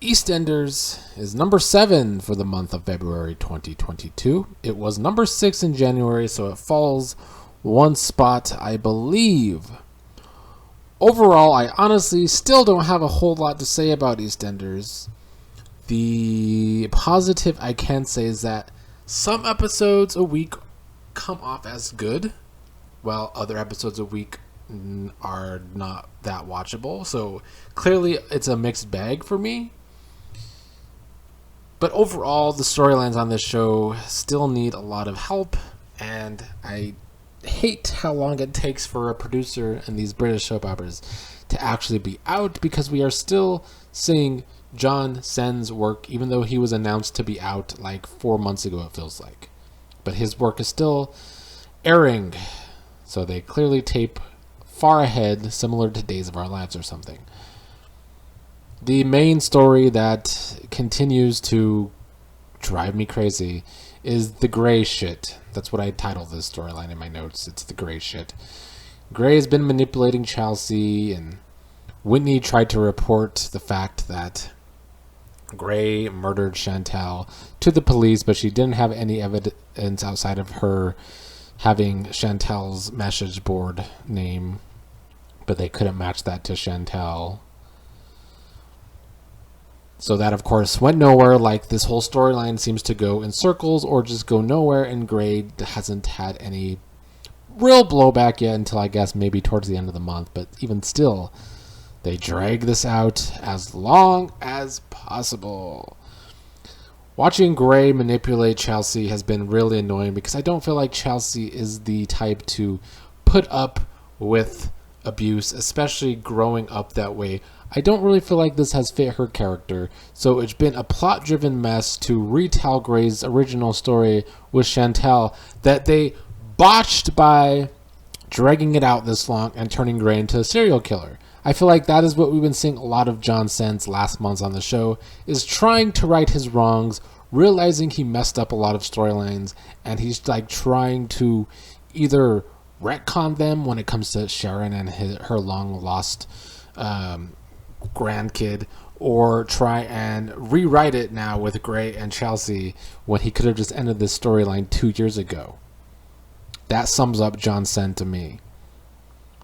EastEnders is number 7 for the month of February 2022. It was number 6 in January, so it falls one spot, I believe. Overall, I honestly still don't have a whole lot to say about EastEnders. The positive I can say is that some episodes a week come off as good, while other episodes a week are not that watchable. So clearly it's a mixed bag for me. But overall, the storylines on this show still need a lot of help, and I hate how long it takes for a producer in these British soap operas to actually be out, because we are still seeing John Sen's work, even though he was announced to be out like 4 months ago, it feels like. But his work is still airing, so they clearly tape far ahead, similar to Days of Our Lives or something. The main story that continues to drive me crazy is the Grey shit. That's what I titled this storyline in my notes. It's the Grey shit. Grey has been manipulating Chelsea, and Whitney tried to report the fact that Grey murdered Chantal to the police, but she didn't have any evidence outside of her having Chantal's message board name, but they couldn't match that to Chantal. So that, of course, went nowhere. Like, this whole storyline seems to go in circles or just go nowhere, and Grey hasn't had any real blowback yet until, I guess, maybe towards the end of the month. But even still, they drag this out as long as possible. Watching Grey manipulate Chelsea has been really annoying, because I don't feel like Chelsea is the type to put up with abuse, especially growing up that way. I don't really feel like this has fit her character, so it's been a plot-driven mess to retell Grey's original story with Chantal that they botched by dragging it out this long and turning Grey into a serial killer. I feel like that is what we've been seeing a lot of John Sen's last months on the show, is trying to right his wrongs, realizing he messed up a lot of storylines, and he's like trying to either retcon them when it comes to Sharon and her long-lost grandkid, or try and rewrite it now with Grey and Chelsea when he could have just ended this storyline 2 years ago. That sums up John Sen to me.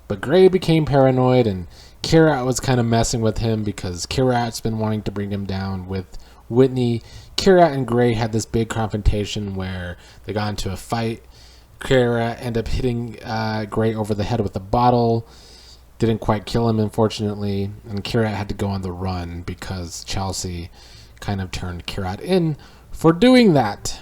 But Grey became paranoid, and Kira was kind of messing with him because Kirat's been wanting to bring him down with Whitney. Kira and Grey had this big confrontation where they got into a fight. Kira ended up hitting Grey over the head with a bottle. Didn't quite kill him, unfortunately, and Kirat had to go on the run because Chelsea kind of turned Kirat in for doing that.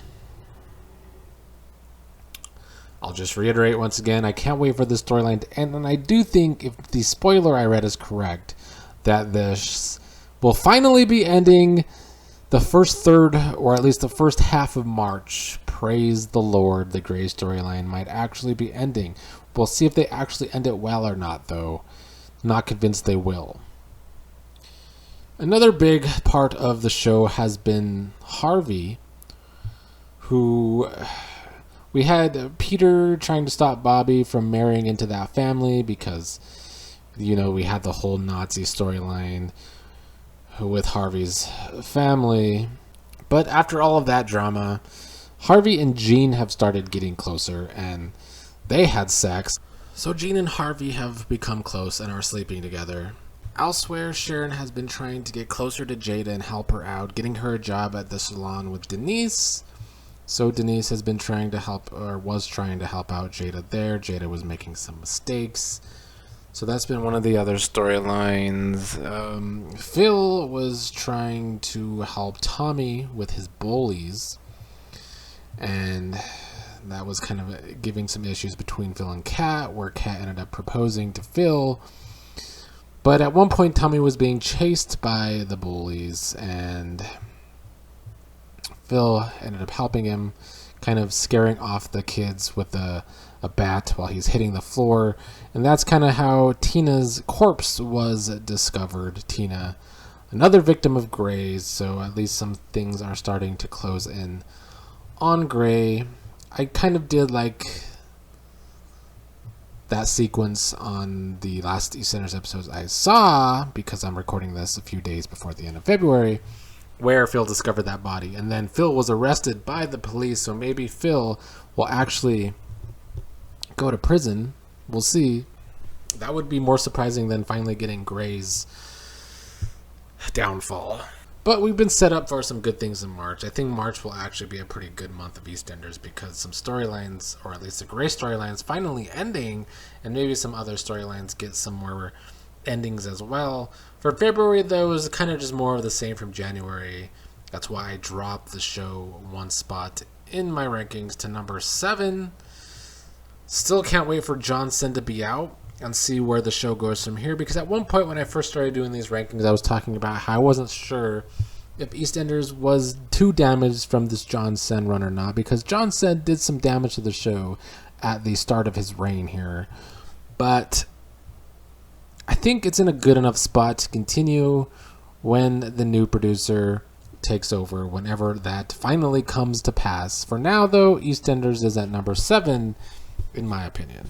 I'll just reiterate once again, I can't wait for this storyline to end, and I do think, if the spoiler I read is correct, that this will finally be ending the first third, or at least the first half of March. Praise the Lord, the Grey storyline might actually be ending. We'll see if they actually end it well or not, though. Not convinced they will. Another big part of the show has been Harvey, who... We had Peter trying to stop Bobby from marrying into that family because, you know, we had the whole Nazi storyline with Harvey's family. But after all of that drama, Harvey and Jean have started getting closer, and they had sex. So Jean and Harvey have become close and are sleeping together. Elsewhere, Sharon has been trying to get closer to Jada and help her out, getting her a job at the salon with Denise. So Denise has been trying to help, or was trying to help out Jada there. Jada was making some mistakes. So that's been one of the other storylines. Phil was trying to help Tommy with his bullies, and that was kind of giving some issues between Phil and Kat, where Kat ended up proposing to Phil. But at one point, Tommy was being chased by the bullies, and Phil ended up helping him, kind of scaring off the kids with a bat while he's hitting the floor. And that's kind of how Tina's corpse was discovered. Tina, another victim of Grey's, so at least some things are starting to close in on Grey. I kind of did like that sequence on the last EastEnders episodes I saw, because I'm recording this a few days before the end of February, where Phil discovered that body. And then Phil was arrested by the police, so maybe Phil will actually go to prison. We'll see. That would be more surprising than finally getting Gray's downfall. But we've been set up for some good things in March. I think March will actually be a pretty good month of EastEnders because some storylines, or at least the Gray storyline's finally ending, and maybe some other storylines get some more endings as well. For February, though, it was kind of just more of the same from January. That's why I dropped the show one spot in my rankings to number 7. Still can't wait for Johnson to be out and see where the show goes from here, because at one point when I first started doing these rankings, I was talking about how I wasn't sure if EastEnders was too damaged from this John Sen run or not, because John Sen did some damage to the show at the start of his reign here. But I think it's in a good enough spot to continue when the new producer takes over, whenever that finally comes to pass. For now, though, EastEnders is at number 7, in my opinion.